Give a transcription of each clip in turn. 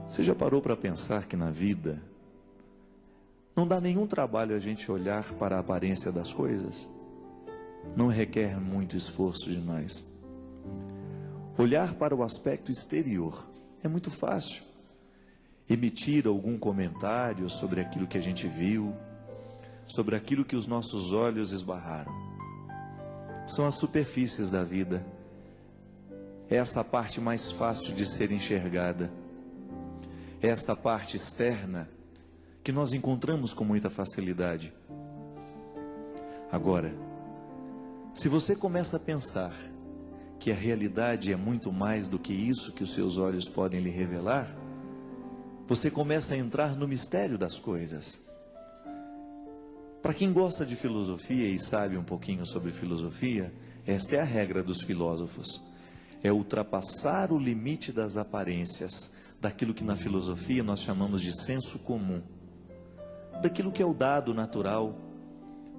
Você já parou para pensar que na vida não dá nenhum trabalho a gente olhar para a aparência das coisas? Não requer muito esforço de nós. Olhar para o aspecto exterior é muito fácil. Emitir algum comentário sobre aquilo que a gente viu, sobre aquilo que os nossos olhos esbarraram. São as superfícies da vida. É essa parte mais fácil de ser enxergada. É essa parte externa que nós encontramos com muita facilidade. Agora, se você começa a pensar que a realidade é muito mais do que isso que os seus olhos podem lhe revelar, você começa a entrar no mistério das coisas. Para quem gosta de filosofia e sabe um pouquinho sobre filosofia, esta é a regra dos filósofos: é ultrapassar o limite das aparências, daquilo que na filosofia nós chamamos de senso comum, daquilo que é o dado natural,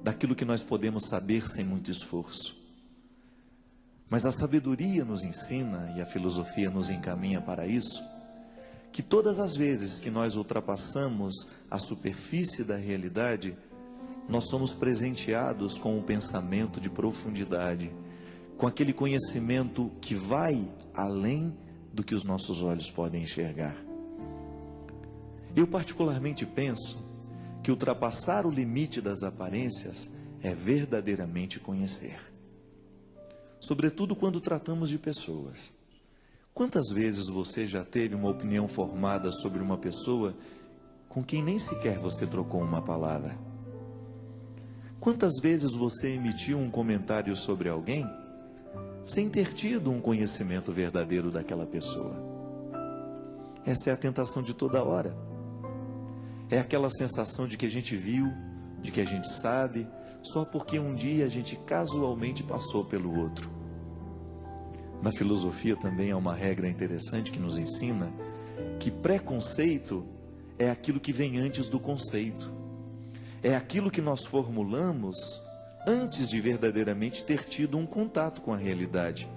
daquilo que nós podemos saber sem muito esforço. Mas a sabedoria nos ensina, e a filosofia nos encaminha para isso, que todas as vezes que nós ultrapassamos a superfície da realidade, nós somos presenteados com um pensamento de profundidade, com aquele conhecimento que vai além do que os nossos olhos podem enxergar. Eu particularmente penso que ultrapassar o limite das aparências é verdadeiramente conhecer. Sobretudo quando tratamos de pessoas. Quantas vezes você já teve uma opinião formada sobre uma pessoa com quem nem sequer você trocou uma palavra? Quantas vezes você emitiu um comentário sobre alguém sem ter tido um conhecimento verdadeiro daquela pessoa? Essa é a tentação de toda hora. É aquela sensação de que a gente viu, de que a gente sabe, só porque um dia a gente casualmente passou pelo outro. Na filosofia também há uma regra interessante que nos ensina que preconceito é aquilo que vem antes do conceito. É aquilo que nós formulamos antes de verdadeiramente ter tido um contato com a realidade.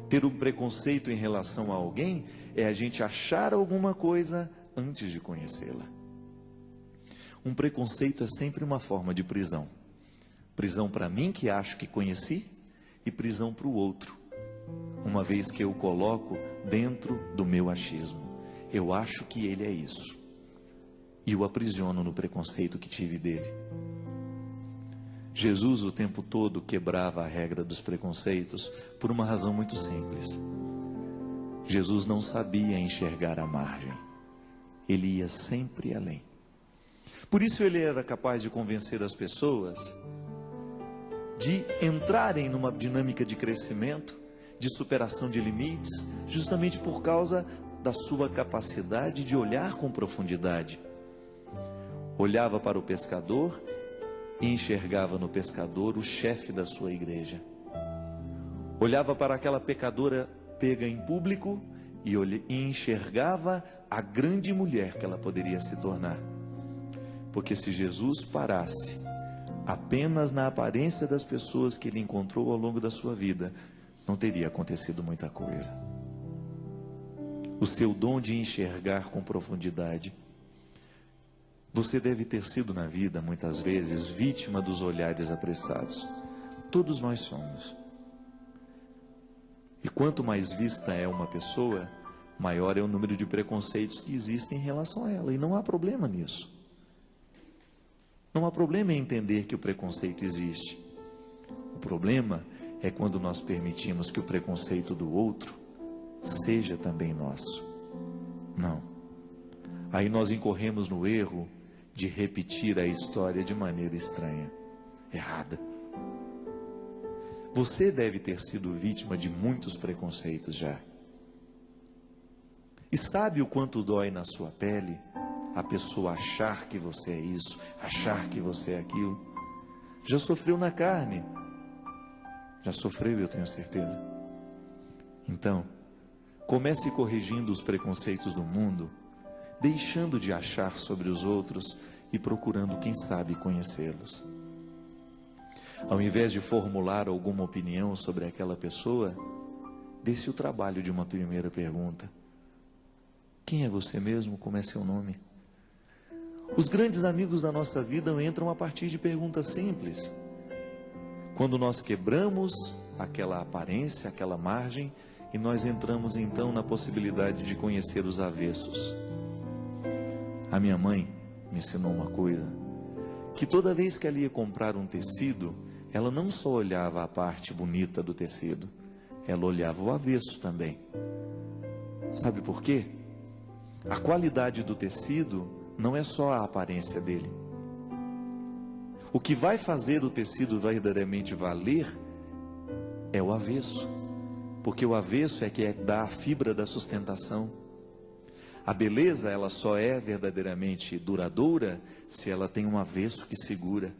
Ter um preconceito em relação a alguém é a gente achar alguma coisa antes de conhecê-la. Um preconceito é sempre uma forma de prisão. Prisão para mim, que acho que conheci, e prisão para o outro, uma vez que eu o coloco dentro do meu achismo. Eu acho que ele é isso, e o aprisiono no preconceito que tive dele. Jesus o tempo todo quebrava a regra dos preconceitos por uma razão muito simples. Jesus não sabia enxergar a margem. Ele ia sempre além. Por isso ele era capaz de convencer as pessoas de entrarem numa dinâmica de crescimento, de superação de limites, justamente por causa da sua capacidade de olhar com profundidade. Olhava para o pescador e enxergava no pescador o chefe da sua igreja. Olhava para aquela pecadora pega em público e enxergava a grande mulher que ela poderia se tornar. Porque se Jesus parasse apenas na aparência das pessoas que ele encontrou ao longo da sua vida, não teria acontecido muita coisa. O seu dom de enxergar com profundidade. Você deve ter sido na vida, muitas vezes, vítima dos olhares apressados. Todos nós somos. E quanto mais vista é uma pessoa, maior é o número de preconceitos que existem em relação a ela. E não há problema nisso. Não há problema em entender que o preconceito existe. O problema é quando nós permitimos que o preconceito do outro seja também nosso. Não. Aí nós incorremos no erro de repetir a história de maneira estranha, errada. Você deve ter sido vítima de muitos preconceitos já. E sabe o quanto dói na sua pele a pessoa achar que você é isso, achar que você é aquilo? Já sofreu na carne. Já sofreu, eu tenho certeza. Então, comece corrigindo os preconceitos do mundo, deixando de achar sobre os outros e procurando, quem sabe, conhecê-los. Ao invés de formular alguma opinião sobre aquela pessoa, dê-se o trabalho de uma primeira pergunta: Quem é você mesmo? Como é seu nome? Os grandes amigos da nossa vida entram a partir de perguntas simples. Quando nós quebramos aquela aparência, aquela margem, e nós entramos então na possibilidade de conhecer os avessos. A minha mãe me ensinou uma coisa, que toda vez que ela ia comprar um tecido, ela não só olhava a parte bonita do tecido, ela olhava o avesso também. Sabe por quê? A qualidade do tecido não é só a aparência dele. O que vai fazer o tecido verdadeiramente valer é o avesso, porque o avesso é que dá a fibra da sustentação. A beleza, ela só é verdadeiramente duradoura se ela tem um avesso que segura.